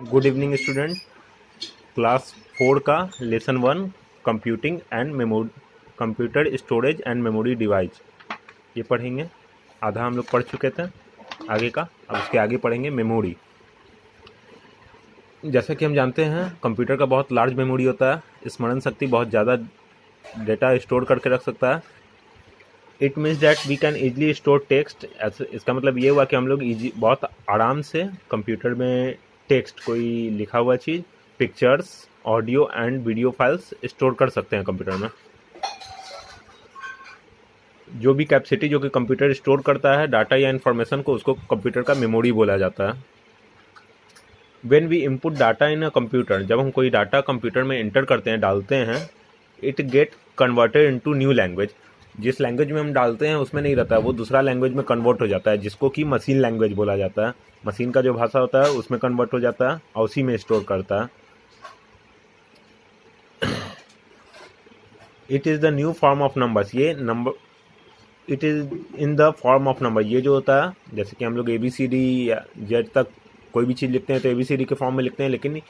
Good evening student. Class 4 का lesson 1 computing and memory, computer storage and memory device, ये पढ़ेंगे। आधा हम लोग पढ़ चुके थे आगे का, अब उसके आगे पढ़ेंगे मेमोरी। जैसा कि हम जानते हैं कंप्यूटर का बहुत लार्ज मेमोरी होता है, स्मरण शक्ति बहुत ज़्यादा डेटा स्टोर करके रख सकता है। It means that we can easily store text. इसका मतलब ये हुआ कि हम लोग बहुत आराम से कंप्यूटर में टेक्स्ट, कोई लिखा हुआ चीज़, pictures, audio and video files store कर सकते हैं कंप्यूटर में। जो भी कैपेसिटी जो कि कंप्यूटर स्टोर करता है डाटा या इन्फॉर्मेशन को, उसको कंप्यूटर का मेमोरी बोला जाता है। When we input data in a computer, जब हम कोई डाटा कंप्यूटर में इंटर करते हैं, डालते हैं, it get converted into new language. जिस लैंग्वेज में हम डालते हैं उसमें नहीं रहता है, वो दूसरा लैंग्वेज में कन्वर्ट हो जाता है, जिसको कि मशीन लैंग्वेज बोला जाता है। मशीन का जो भाषा होता है उसमें कन्वर्ट हो जाता है और उसी में स्टोर करता है। It is the new form of numbers, ये number, it is in the form of number. ये जो होता है, जैसे कि हम लोग ABCD या Z तक कोई भी चीज़ लिखते हैं तो ABCD के फॉर्म में लिखते हैं, लेकिन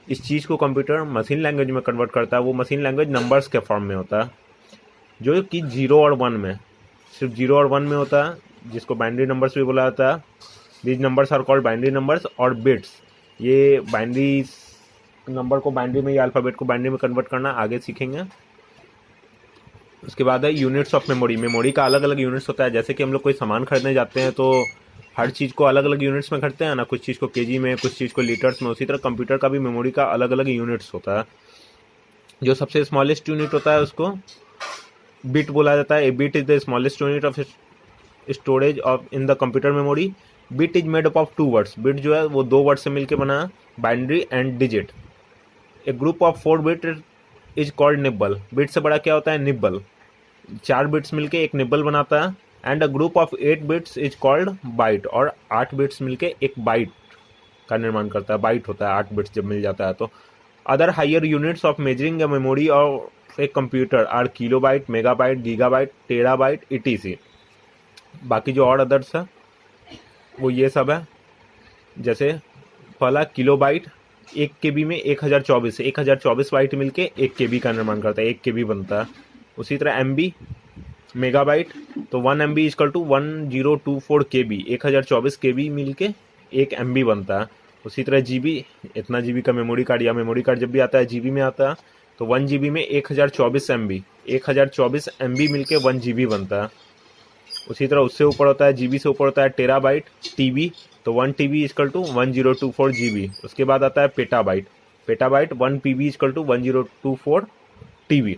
इस चीज़ को कंप्यूटर मशीन लैंग्वेज में कन्वर्ट करता है। वो मशीन लैंग्वेज नंबर्स के फॉर्म में होता है, जो कि 0 और 1 में, सिर्फ 0 और 1 में होता है, जिसको बाइनरी नंबर्स भी बोला जाता है। These numbers are called binary numbers और बिट्स। ये बाइनरी नंबर को बाइनरी में या अल्फ़ाबेट को बाइनरी में कन्वर्ट करना आगे सीखेंगे। उसके बाद है यूनिट्स ऑफ मेमोरी। मेमोरी का अलग अलग यूनिट्स होता है। जैसे कि हम लोग कोई सामान खरीदने जाते हैं तो हर चीज़ को अलग अलग यूनिट्स में खरीदते हैं ना, कुछ चीज़ को केजी में, कुछ चीज़ को लीटर्स में। उसी तरह कंप्यूटर का भी मेमोरी का अलग अलग यूनिट्स होता है। जो सबसे स्मॉलेस्ट यूनिट होता है उसको बिट बोला जाता है। ए bit is the smallest unit of storage of in the computer memory. Bit is made up of 2 words. Bit जो है वो 2 वर्ड से मिलकर बना है, binary and digit. A group of 4 bit is called nibble. Bit से बड़ा क्या होता है? निब्बल। 4 बिट्स मिलके एक निब्बल बनाता है। And a group of 8 bits is called byte. और 8 बिट्स मिलके एक बाइट का निर्माण करता है। बाइट होता है 8 बिट्स जब मिल जाता है तो। Other higher units of measuring a memory of a computer are kilobyte, megabyte, gigabyte, terabyte, etc। बाकी जो और अदर्स है वो ये सब है। जैसे पहला किलोबाइट, 1 KB में 1024 बाइट मिलके 1 KB का निर्माण करता है, 1 KB बनता है। उसी तरह MB, मेगाबाइट, तो 1 MB equal to 1024 KB, 1024 KB मिलके 1 MB बनता है। उसी तरह GB, इतना GB का मेमोरी कार्ड, या मेमोरी कार्ड जब भी आता है GB में आता है, तो 1 GB में 1024 MB, 1024 MB मिलके 1 GB बनता है। उसी तरह उससे ऊपर होता है, GB से ऊपर होता है टेराबाइट, TB, तो 1 TB इक्वल टू 1024 GB। उसके बाद आता है petabyte. Petabyte 1 PB equal to 1024 TB।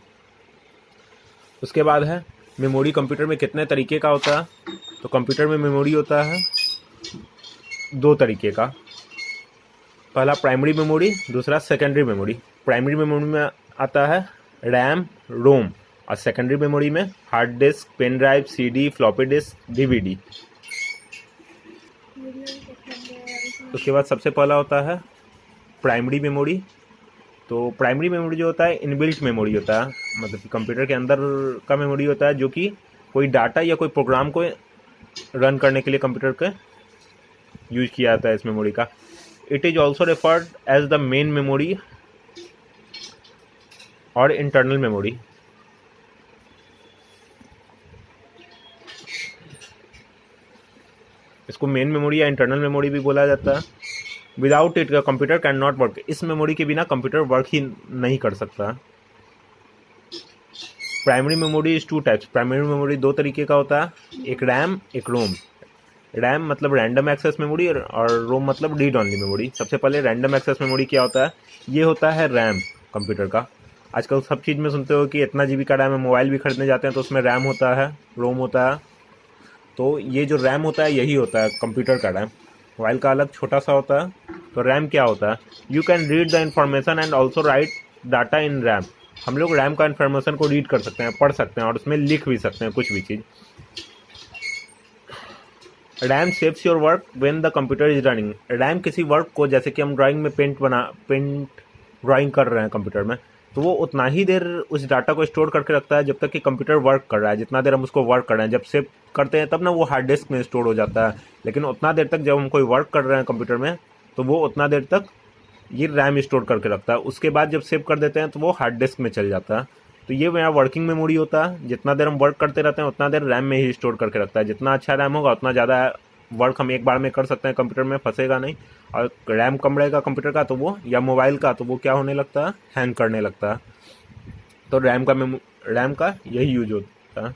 उसके बाद है मेमोरी। कंप्यूटर में कितने तरीके का होता है? तो कंप्यूटर में मेमोरी होता है 2 तरीके का। पहला प्राइमरी मेमोरी, दूसरा सेकेंडरी मेमोरी। प्राइमरी मेमोरी में आता है रैम, रोम, और सेकेंडरी मेमोरी में hard disk, pen drive, CD, floppy disk, DVD। उसके बाद सबसे पहला होता है प्राइमरी मेमोरी। तो प्राइमरी मेमोरी जो होता है इनबिल्ट मेमोरी होता है, मतलब कि कंप्यूटर के अंदर का मेमोरी होता है, जो कि कोई डाटा या कोई प्रोग्राम को रन करने के लिए कंप्यूटर के यूज किया जाता है इस मेमोरी का। It is also referred as the main memory और इंटरनल मेमोरी। इसको मेन मेमोरी या इंटरनल मेमोरी भी बोला जाता है। Without it computer can not work. इस मेमोरी के बिना कंप्यूटर वर्क ही नहीं कर सकता। Primary memory is 2 types. Primary memory 2 तरीके का होता है, एक रैम, एक रोम। रैम मतलब रैंडम एक्सेस मेमोरी, और रोम मतलब रीड ओनली मेमोरी। सबसे पहले रैंडम एक्सेस मेमोरी क्या होता है? ये होता है रैम कंप्यूटर का। आजकल सब चीज़ में सुनते हो कि इतना GB का रैम है। मोबाइल भी खरीदने जाते हैं तो उसमें रैम होता है, रोम होता है। तो ये जो रैम होता है यही होता है कंप्यूटर का रैम। मोबाइल का अलग छोटा सा होता है। तो रैम क्या होता है? You can read the information and also right data in RAM. हम लोग रैम का इन्फॉर्मेशन को रीड कर सकते हैं, पढ़ सकते हैं, और उसमें लिख भी सकते हैं कुछ भी चीज़। RAM saves your work when the computer is running. RAM किसी वर्क को, जैसे कि हम ड्राइंग में पेंट ड्राइंग कर रहे हैं कंप्यूटर में, तो वो उतना ही देर उस डाटा को स्टोर करके रखता है जब तक कि कंप्यूटर वर्क कर रहा है। जितना देर हम उसको वर्क कर रहे हैं, जब सेव करते हैं तब ना वो हार्ड डिस्क में स्टोर हो जाता है, लेकिन उतना देर तक जब हम कोई वर्क कर रहे हैं कंप्यूटर में, तो वो उतना देर तक ये रैम स्टोर करके रखता है। उसके बाद जब सेव कर देते हैं तो वो हार्ड डिस्क में चल जाता है। तो ये मेरा वर्किंग मेमोरी होता है। जितना देर हम वर्क करते रहते हैं उतना देर रैम में ही स्टोर करके रखता है। जितना अच्छा रैम होगा उतना ज़्यादा वर्क हम एक बार में कर सकते हैं, कंप्यूटर में फंसेगा नहीं। और रैम कम रहेगा कंप्यूटर का तो वो, या मोबाइल का, तो वो क्या होने लगता है, हैंग करने लगता है। तो रैम का यही यूज होता है।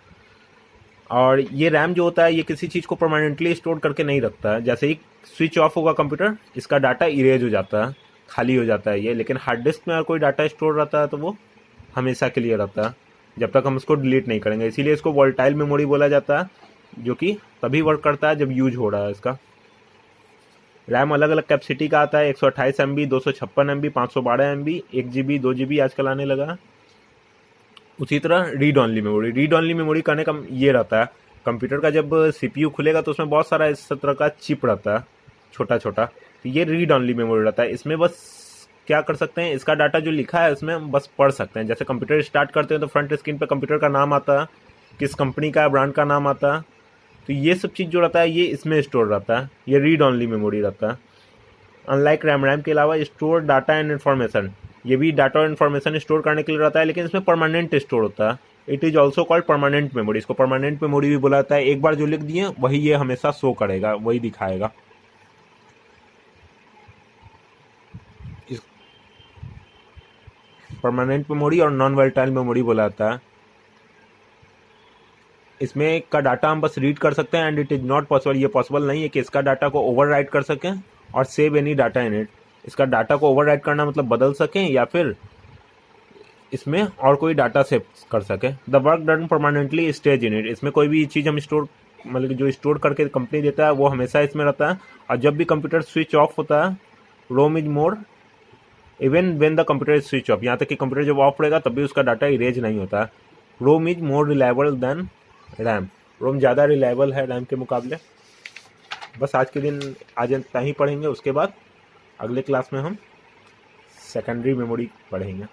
और ये रैम जो होता है ये किसी चीज़ को परमानेंटली स्टोर करके नहीं रखता है। जैसे ही स्विच ऑफ होगा कंप्यूटर, इसका डाटा इरेज हो जाता है, खाली हो जाता है ये। लेकिन हार्ड डिस्क में अगर कोई डाटा स्टोर रहता है तो वो हमेशा के लिए रहता है, जब तक हम उसको डिलीट नहीं करेंगे। इसीलिए इसको वोलेटाइल मेमोरी बोला जाता है, जो कि तभी वर्क करता है जब यूज हो रहा है इसका। रैम अलग अलग कैपेसिटी का आता है, 128 MB, 256 MB, 512 MB, 1 GB, 2 GB आजकल आने लगा। उसी तरह रीड ऑनली मेमोरी करने का ये रहता है, कंप्यूटर का जब CPU खुलेगा तो उसमें बहुत सारा इस तरह का चिप रहता है, छोटा छोटा। तो ये रीड ऑनली मेमोरी रहता है। इसमें बस क्या कर सकते हैं, इसका डाटा जो लिखा है उसमें हम बस पढ़ सकते हैं। जैसे कंप्यूटर स्टार्ट करते हैं तो फ्रंट स्क्रीन पे कंप्यूटर का नाम आता है, किस कंपनी का ब्रांड का नाम आता है। तो ये सब चीज़ जो रहता है ये इसमें स्टोर रहता है, ये रीड ऑनली मेमोरी रहता है। अनलाइक रैम के अलावा स्टोर डाटा एंड इन्फॉर्मेशन, ये भी डाटा और इन्फॉर्मेशन स्टोर करने के लिए रहता है, लेकिन इसमें परमानेंट स्टोर होता है। It is also called permanent memory. इसको परमानेंट मेमोरी भी बोला जाता है। एक बार जो लिख दिए वही ये हमेशा शो करेगा, वही दिखाएगा। इस परमानेंट मेमोरी और नॉन वोलेटाइल मेमोरी बोला जाता है। इसमें का डाटा हम बस रीड कर सकते हैं, and it is not possible, ये पॉसिबल नहीं है कि इसका डाटा को ओवरराइट कर सकें और save any data in it. इसका डाटा को ओवरराइट करना मतलब बदल सकें या फिर इसमें और कोई डाटा सेव कर सके। The work done permanently stage in it, इसमें कोई भी चीज़ हम स्टोर, मतलब जो स्टोर करके कंपनी देता है वो हमेशा इसमें रहता है। और जब भी कंप्यूटर स्विच ऑफ होता है, ROM is more even when the computer is switch off, यहाँ तक कि कंप्यूटर जब ऑफ रहेगा तब भी उसका डाटा इरेज नहीं होता। ROM is more reliable than RAM, ROM ज़्यादा रिलायबल है रैम के मुकाबले। बस आज के दिन आज इतना ही पढ़ेंगे। उसके बाद अगले क्लास में हम सेकेंडरी मेमोरी पढ़ेंगे।